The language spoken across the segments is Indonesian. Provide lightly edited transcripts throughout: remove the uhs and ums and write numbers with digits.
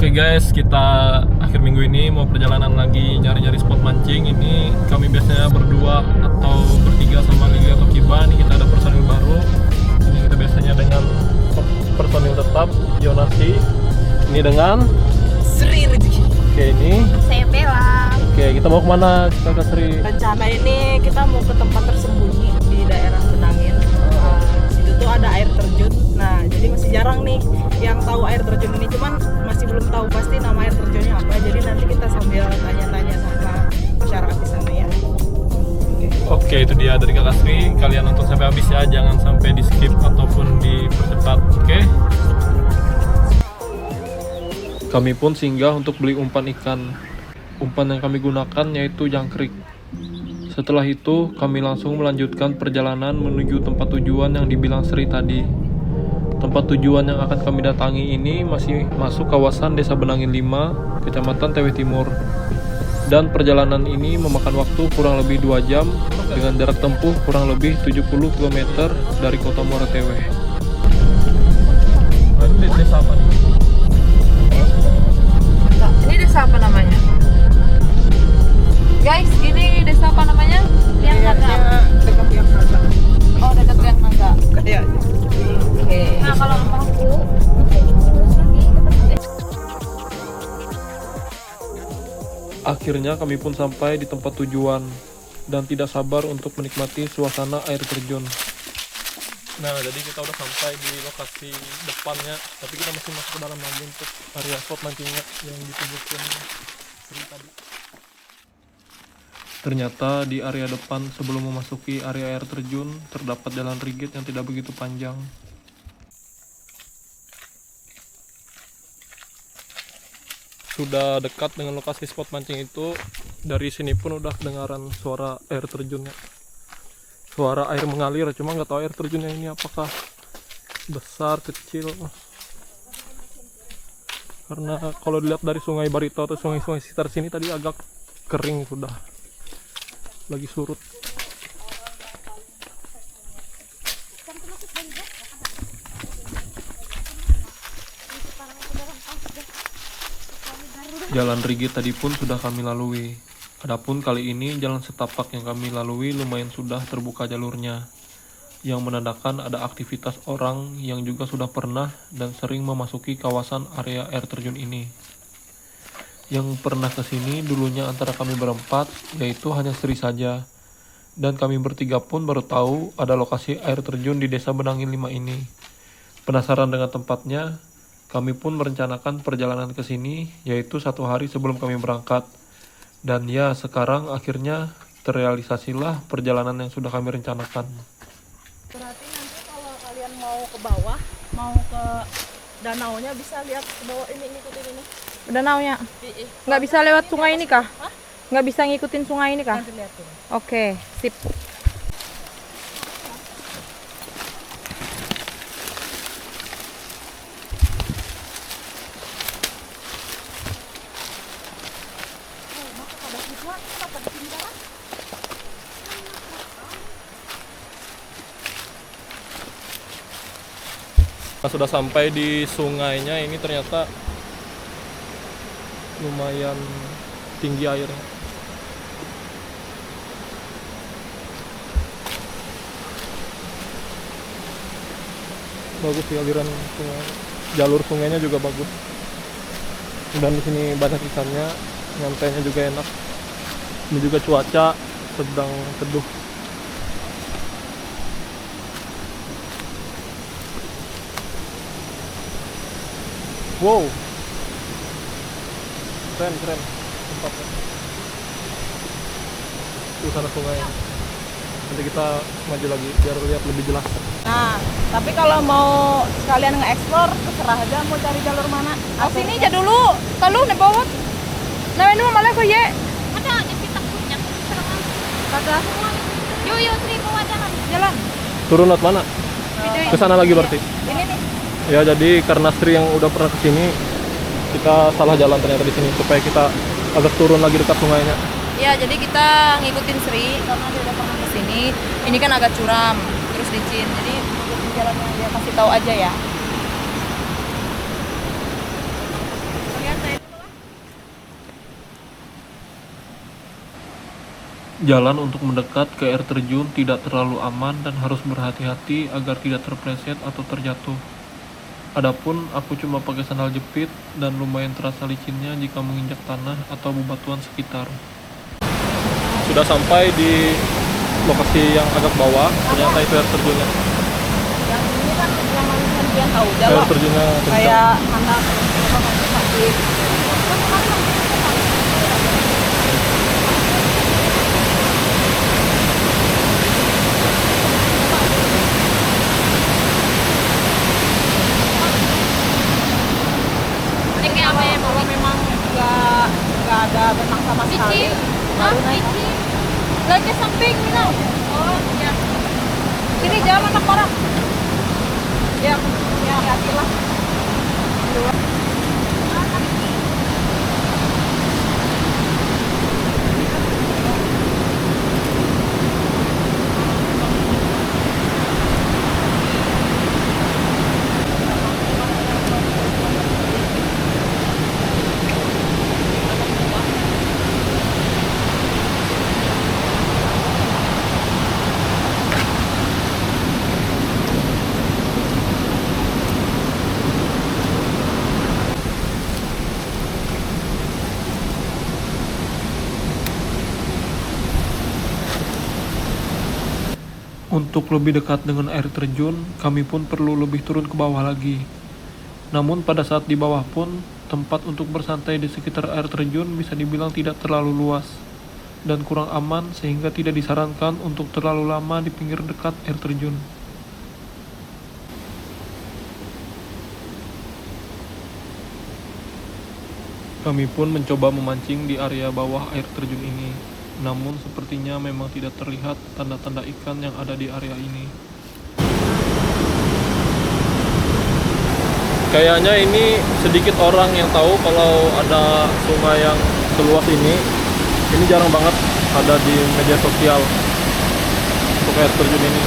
Oke guys, kita akhir minggu ini mau perjalanan lagi nyari-nyari spot mancing. Ini kami biasanya berdua atau bertiga sama Lili atau Kiba. Ini kita ada personil baru. Ini kita biasanya dengan personil tetap Yonasi. Ini dengan Sri Rezeki. Oke, ini Saya Bella. Oke, kita mau kemana Kakak Sri? Rencana ini kita mau ke tempat tersembunyi di daerah Benangin. Situ tuh ada air terjun. Nah, jadi masih jarang nih yang tahu air terjun ini. Cuman masih belum tahu pasti nama air terjunnya apa. Jadi nanti kita sambil tanya-tanya sama masyarakat di sana ya. Oke, itu dia dari Kakak Sri. Kalian nonton sampai habis ya, jangan sampai di skip ataupun dipercepat. Oke. Kami pun singgah untuk beli umpan ikan. Umpan yang kami gunakan yaitu jangkrik. Setelah itu, kami langsung melanjutkan perjalanan menuju tempat tujuan yang dibilang Sri tadi. Tempat tujuan yang akan kami datangi ini masih masuk kawasan Desa Benangin 5, Kecamatan Teweh Timur. Dan perjalanan ini memakan waktu kurang lebih 2 jam dengan jarak tempuh kurang lebih 70 km dari kota Muara Teweh. Ini desa apa nih? Ini desa apa namanya? Guys, ini desa apa namanya? Liang Naga. Dekat yang naga. Oh, dekat Liang Naga. Kayak Oke. Nah, kalau aku Akhirnya kami pun sampai di tempat tujuan dan tidak sabar untuk menikmati suasana air terjun. Nah, jadi kita udah sampai di lokasi depannya, tapi kita masih masuk ke dalam lagi untuk area spot mancingnya yang ditunjukin Sri tadi. Ternyata di area depan sebelum memasuki area air terjun terdapat jalan rigid yang tidak begitu panjang. Sudah dekat dengan lokasi spot mancing itu, dari sini pun udah kedengaran suara air terjunnya. Suara air mengalir, cuma nggak tahu air terjunnya ini apakah besar, kecil. Karena kalau dilihat dari Sungai Barito atau sungai-sungai sekitar sini tadi agak kering sudah. Lagi surut. Jalan rigid tadi pun sudah kami lalui. Adapun kali ini jalan setapak yang kami lalui lumayan sudah terbuka jalurnya, yang menandakan ada aktivitas orang yang juga sudah pernah dan sering memasuki kawasan area air terjun ini. Yang pernah ke sini dulunya antara kami berempat, yaitu hanya Sri saja. Dan kami bertiga pun baru tahu ada lokasi air terjun di Desa Benangin 5 ini. Penasaran dengan tempatnya, kami pun merencanakan perjalanan ke sini, yaitu 1 hari sebelum kami berangkat. Dan ya, sekarang akhirnya terrealisasilah perjalanan yang sudah kami rencanakan. berarti nanti kalau kalian mau ke bawah, mau ke danaunya bisa lihat ke bawah ini, ngikutin ini. Danaunya. Nggak bisa lewat sungai ini kah? Nggak bisa ngikutin sungai ini kah? Nanti lihatin. Oke, sip. Nah, sudah sampai di sungainya, ini ternyata lumayan tinggi airnya. Bagus sih aliran sungai, jalur sungainya juga bagus. Dan di sini banyak ikannya, nyantainya juga enak. Ini juga cuaca sedang teduh. Wow, keren tempatnya. Di sana sungai. Nanti kita maju lagi biar lihat lebih jelas. Nah, tapi kalau mau sekalian nge-explore, terserah aja mau cari jalur mana. Oh, sini aja dulu. Kalau nih bawah. Nah, ini malah kok ye. ada yang kita punya serangan. Kagak. Yo Sri bawa jalan. Turun lewat mana? Ke sana lagi berarti. Ini nih. Ya, jadi karena Sri yang udah pernah kesini, kita salah jalan ternyata di sini, supaya kita agak turun lagi dekat sungainya. Ya, jadi kita ngikutin Sri karena dia udah pernah kesini. Ini kan agak curam, terus licin. Jadi ngikutin jalan yang dia kasih tahu aja ya. Lihat Jalan untuk mendekat ke air terjun tidak terlalu aman dan harus berhati-hati agar tidak terpleset atau terjatuh. Adapun aku cuma pakai sandal jepit dan lumayan terasa licinnya jika menginjak tanah atau bebatuan sekitar. Sudah sampai di lokasi yang agak bawah, ternyata itu air terjunnya. Yang ini kan yang manusia tahu Air jalan terjunnya kencang. kayak anak sakit. Ini kayak apa ya? Kalau memang nggak ada benang sama sekali, baru naik. Lagi samping Mino. Oh, ya. Sini jalan anak orang. Ya, ya hati-hatilah. Untuk lebih dekat dengan air terjun, kami pun perlu lebih turun ke bawah lagi. Namun pada saat di bawah pun, tempat untuk bersantai di sekitar air terjun bisa dibilang tidak terlalu luas dan kurang aman sehingga tidak disarankan untuk terlalu lama di pinggir dekat air terjun. Kami pun mencoba memancing di area bawah air terjun ini, namun sepertinya memang tidak terlihat tanda-tanda ikan yang ada di area ini. Kayaknya ini sedikit orang yang tahu kalau ada sungai yang seluas ini. Ini jarang banget ada di media sosial untuk air terjun ini.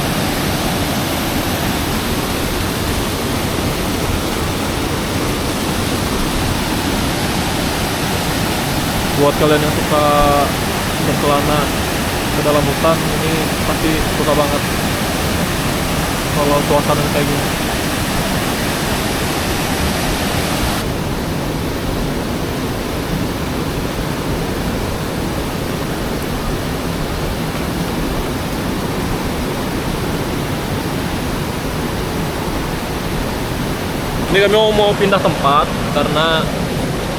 Buat kalian yang suka berkelana ke dalam hutan, ini pasti suka banget kalau suasana kayak gini. Ini kami mau pindah tempat karena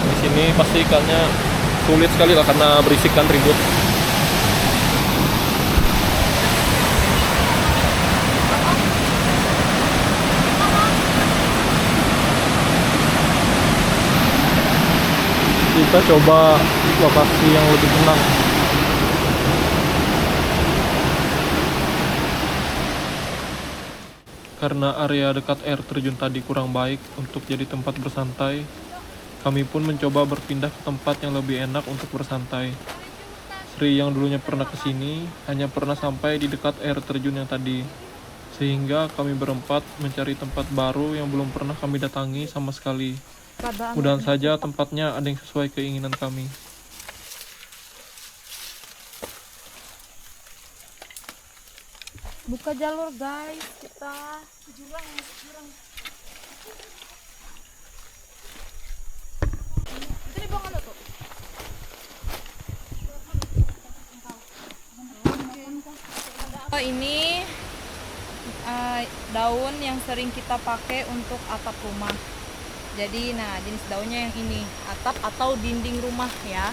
di sini pasti ikannya sulit sekali lah karena berisik kan, ribut. Kita coba lokasi yang lebih tenang. Karena area dekat air terjun tadi kurang baik untuk jadi tempat bersantai, kami pun mencoba berpindah ke tempat yang lebih enak untuk bersantai. Sri yang dulunya pernah kesini hanya pernah sampai di dekat air terjun yang tadi, sehingga kami berempat mencari tempat baru yang belum pernah kami datangi sama sekali. Mudah-mudahan saja tempatnya ada yang sesuai keinginan kami. Buka jalur guys, kita Jurang. ini bang ada tuh. Ini daun yang sering kita pakai untuk atap rumah. Jadi nah jenis daunnya yang ini, atap atau dinding rumah ya.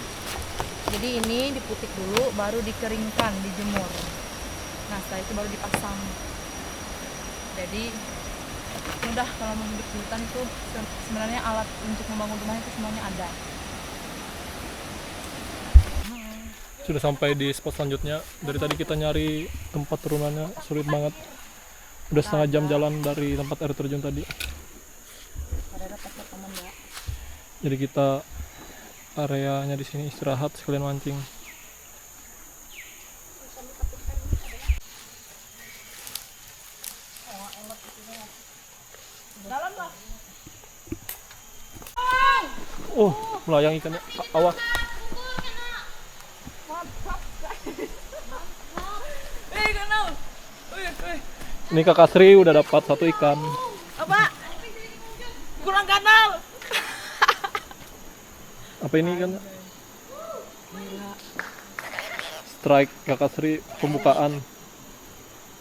Jadi ini diputik dulu baru dikeringkan, dijemur. Nah setelah itu baru dipasang. Jadi mudah kalau mau hidup di hutan itu sebenarnya alat untuk membangun rumah itu semuanya ada. Sudah sampai di spot selanjutnya. Dari tadi kita nyari tempat turunannya sulit banget. Udah setengah jam jalan dari tempat air terjun tadi. Jadi kita areanya di sini istirahat sekalian mancing. Oh, melayang ikannya. Awas. Ini Kakak Sri udah dapat 1 ikan. Apa? Kurang kanal. Apa ini kan? Strike Kakak Sri pembukaan.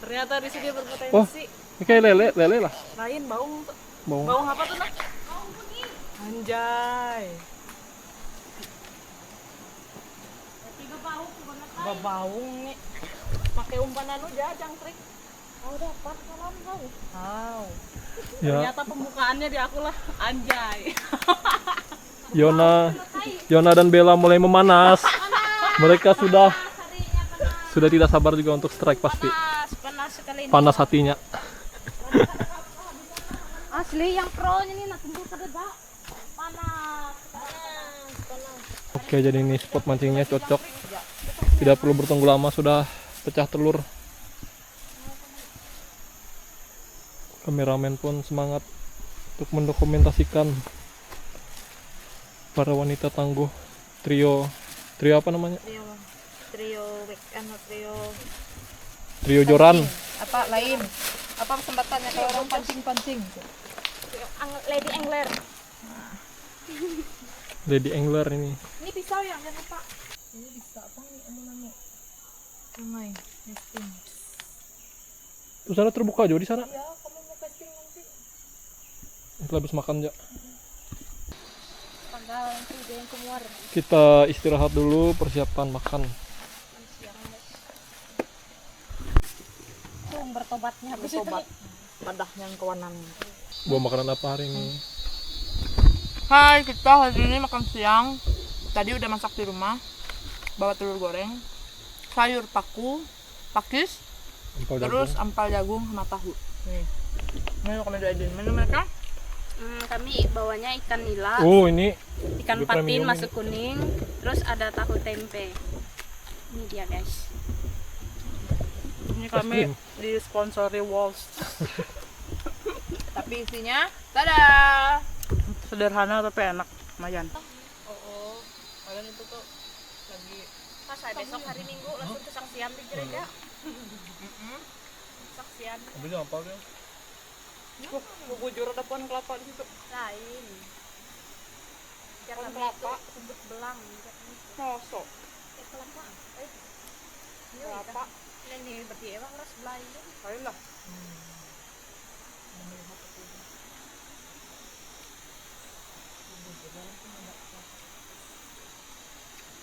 Ternyata di sini Wah, berpotensi. ini kayak lele lah. Lain baung. Baung. Baung apa tuh, Nak? Anjay. Baung nih. Pakai umpan anu jajang trik. Kau dapat salam kau. Wow. Ya, Ternyata pembukaannya di aku lah. Anjay. Yona dan Bella mulai memanas. Mereka sudah tidak sabar juga untuk strike pasti. Panas sekali. Panas hatinya. Asli yang pro ini nak tunggu kededa. Panas. Oke, jadi ini spot mancingnya cocok. Tidak perlu bertunggu lama, sudah pecah telur. Kameramen pun semangat untuk mendokumentasikan para wanita tangguh. Trio apa namanya? Trio Joran. Apa lain? Apa kesempatannya kalau orang pancing-pancing? Lady Angler. Lady Angler ini. Ini pisau yang jangan lupa. Ini bisa apa nih namanya? Ramai. Nesting. Tuh sana terbuka aja di sana. Ya, kamu mau casting nanti. Kita habis makan ya. Tanggal nanti dia yang keluar. Kita istirahat dulu, persiapan makan. Bertobatnya Bertobat. Padah yang kawanan. Bawa makanan apa hari ini? Hai, kita hari ini makan siang. Tadi udah masak di rumah. Bawa telur goreng, sayur pakis, Empal terus jagung. ampal jagung sama tahu. Nih. Ini kami doain. Mana mereka? Kami bawanya ikan nila, Oh, ini ikan Lebih patin premium masuk kuning, terus ada tahu tempe. Ini dia guys. Ini kami krim. disponsori Walls. Tapi isinya, tada! Sederhana tapi enak, lumayan. Oh, kalian itu tuh lagi Pas saya besok hari Minggu langsung kesaksian di gereja. Saksian Ambil apa dia? bubujur ada pohon kelapa di situ. lain. Jangan kelapa. Kumbut belang. Mosok. Kelapa. Kelapa. Ini berarti emang harus belanja. Ayolah.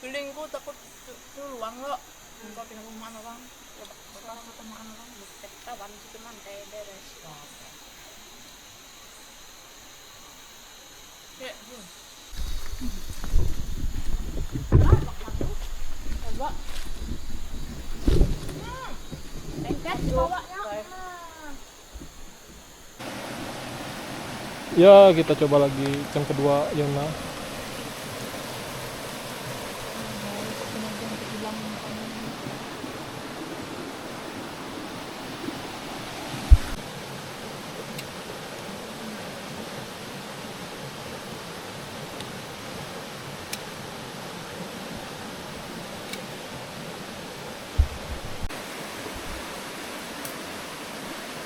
Feelingku takut luang lo. Engkau tinggal rumah orang. Bakal ketemu orang. Tawan situ mantai beres. Ya, Coba. Lengket dibawanya. Ya, kita coba lagi yang kedua, Yona.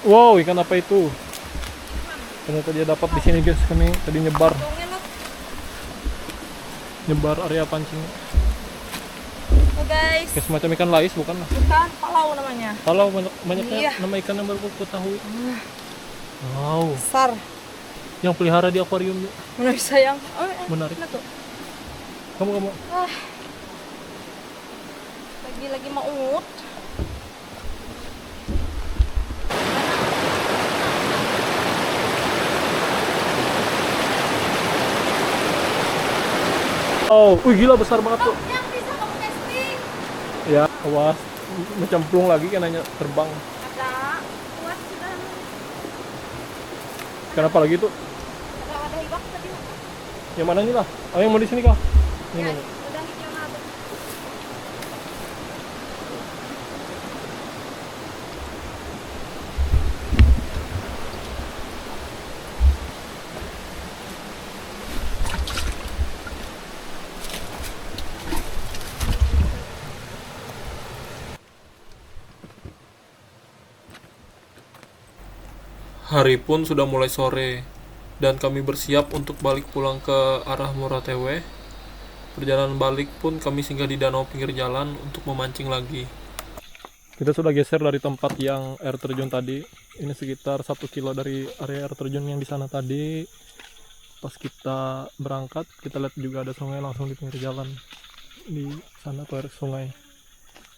Wow, ikan apa itu? Ternyata dia dapat di sini guys. Kami tadi nyebar area pancing. Oh guys, Kayak semacam ikan lais bukan lah. bukan palau namanya. Kalau banyaknya Iya. nama ikan yang baru aku tahu. Wow, Besar. yang pelihara di akuarium ya. Mana bisa yang? Oh, Menarik. enak tuh. Kamu lagi mau ungut. Oh, wih gila besar banget tuh. Yang bisa kamu casting. Ya, awas. Mencemplung lagi kan hanya terbang. Ada kuat sudah. Kenapa lagi tuh? Ada wadah hibak tadi. Yang mana nih lah? Oh, yang mau di sini kah? Ini. Ya, nih. udah hijau nado. Hari pun sudah mulai sore, dan kami bersiap untuk balik pulang ke arah Moratewe. Perjalanan balik pun kami singgah di danau pinggir jalan untuk memancing lagi. Kita sudah geser dari tempat yang air terjun tadi. Ini sekitar 1 kilo dari area air terjun yang di sana tadi. Pas kita berangkat, kita lihat juga ada sungai langsung di pinggir jalan. Di sana tuh air sungai.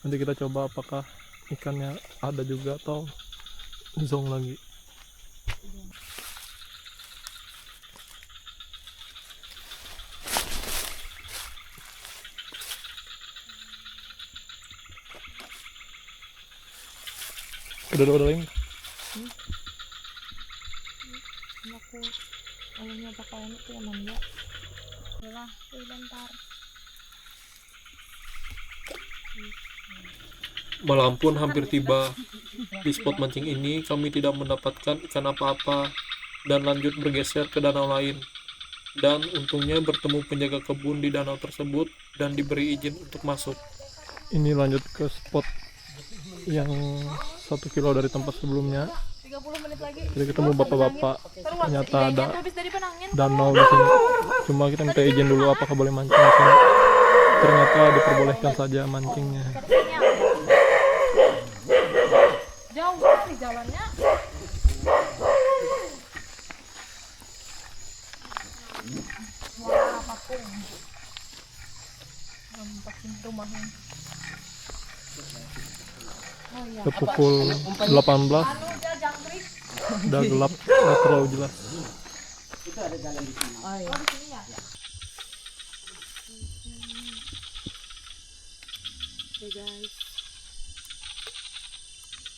Nanti kita coba apakah ikannya ada juga atau zong lagi. Udah lain. Aku awalnya bakalan itu ya manja. Udah, bentar. Malam pun hampir tiba. Di spot mancing ini kami tidak mendapatkan ikan apa-apa dan lanjut bergeser ke danau lain. Dan untungnya bertemu penjaga kebun di danau tersebut dan diberi izin untuk masuk. Ini lanjut ke spot yang 1 kilo dari tempat sebelumnya. 30 menit lagi. Jadi ketemu bapak-bapak. Ternyata ada Habis dari penangin. danau di sini. Cuma kita minta izin dulu apakah boleh mancing di sini. Ternyata diperbolehkan saja mancingnya. Jauh sekali jalannya. Wah, pakung. Nampakin rumahnya. Oh iya. Ke pukul 18 udah gelap, nggak terlalu jelas. Oh iya. Di sini ya. Oke guys,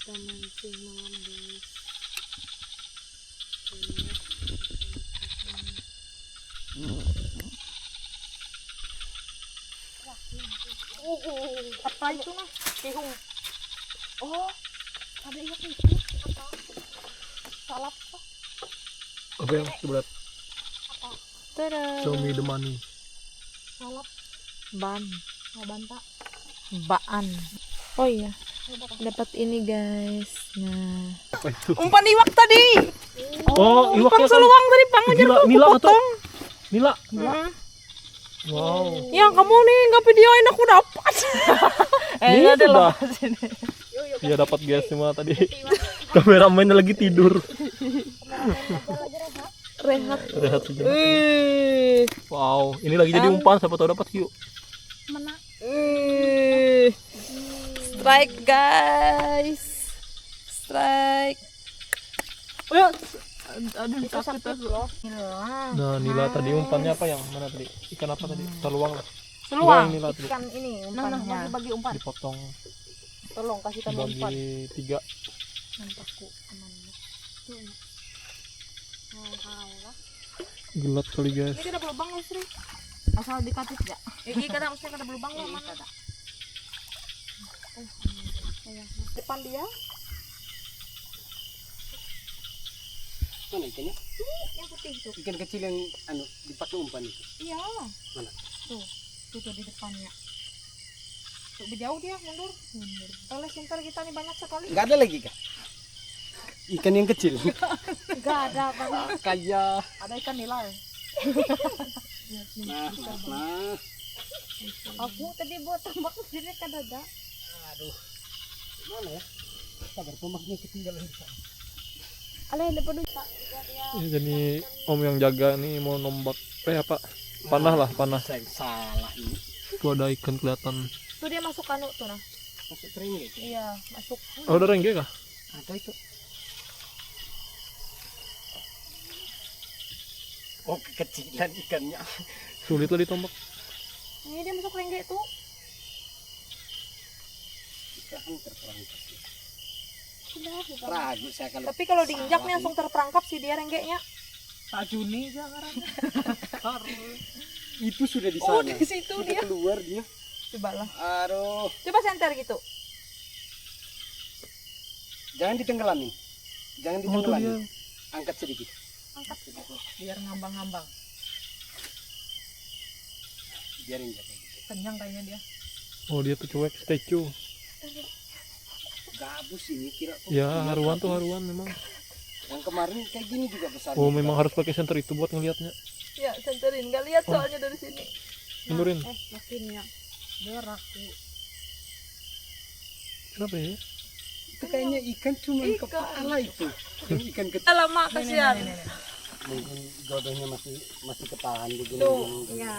kita mancing malam guys. Apa itu nah? Tihung. Oh, ada ikan itu. Apa? Salap apa? Apa yang sebelah? Tada. Show me the money. Salap. Ban. Oh, banta. Baan. Oh iya. Dapat ini guys. Nah. Apa itu? Umpan iwak tadi. Oh, Umpan iwaknya kan? seluang tadi Bang Ajar Nila, tuh nila atau? potong. Nila. Heeh. Wow. Yang kamu nih nggak videoin aku dapat. Ini ada sudah. loh. Iya dapat guys, cuma tadi kameramennya lagi tidur. Rehat. Rehat sejenak. Wow, ini lagi jadi umpan, siapa tahu dapat hiu. Strike guys. Strike. Aduh, sakit loh. Nah, nila tadi umpannya apa yang mana tadi? Ikan apa tadi? Seluang lah. Seluang. Nila tadi Ikan ini umpannya. Bagi umpan. dipotong Tolong kasihkan umpan. bagi 3. Nampakku aman. Tuh. Lah. Gelap kali guys. Ini ada berlubang loh, Sri. Asal dikatit ya. Iya, kadang mesti ada berlubang loh, mana? Depan dia. Mana ikannya? Yang putih itu. Ikan kecil yang dipakai umpan itu. Iya. Mana? Tuh di depannya. Tuh jauh dia mundur. Oleh sinter kita nih banyak sekali. Enggak ada lagi kah? Ikan yang kecil. Enggak ada Bang. Kayak. Ada ikan nila ya. Nah. Aku tadi buat tambak sendiri kan ada. Aduh. Mana ya? Sabar, tombaknya ketinggalan di sana. Aleh depan dulu. Ya, jadi om yang jaga nih mau nombak apa? Panah lah, panah. Saya salah ini. Tuh ada ikan kelihatan. Tuh dia masuk kanu tuh nah. Masuk kering itu. Iya, masuk. Oh, ada rengge kah? Ada itu. Oh, kekecilan ikannya. Sulit lah ditombak. Ini dia masuk rengge tuh. Ikan terperangkap. Sudah, Ragu saya kalau. tapi kalau diinjak nih langsung terperangkap sih dia renggenya. Pak Juni jangan. Itu sudah di Oh, sana. di situ Sudah dia. keluar dia. Coba lah. Aduh, Coba senter gitu. jangan ditenggelamin. Jangan Oh, tuh ditenggelamin. dia. Angkat sedikit. Angkat sedikit biar ngambang-ngambang. Biarin aja kayak gitu. Kenyang kayaknya dia. Oh, dia tuh cuek statue. Gabus ini kira. Ya, haruan tuh haruan memang. Yang kemarin kayak gini juga besar. Oh, memang harus pakai senter itu buat ngelihatnya. Ya, senterin. Nggak lihat soalnya dari sini. Mundurin. Makinnya berak tuh. Kenapa ya? Itu kayaknya ikan cuma kepala itu. Yang ikan kecil. Lama kasihan. Mungkin jodohnya masih ketahan di gini. Ya,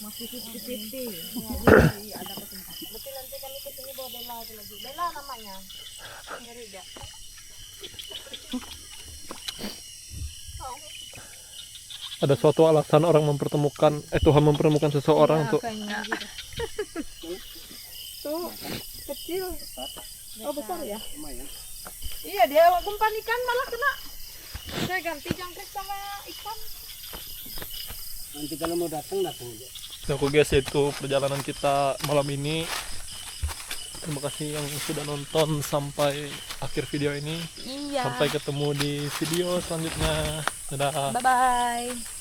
masih 50-50. Ada kesempatan. Betul nanti kami kesini bawa Bella lagi. Bella namanya. Ngeri gak? Ada suatu alasan orang mempertemukan, Tuhan mempertemukan seseorang untuk Kayaknya. Tuh, kecil. Oh, besar ya? Lumayan. Iya, dia umpan ikan malah kena. Saya ganti jangkrik sama ikan. Nanti kalau mau datang aja. Nah, oke guys, itu perjalanan kita malam ini. Terima kasih yang sudah nonton sampai akhir video ini. Iya. Sampai ketemu di video selanjutnya. Dadah. Bye-bye.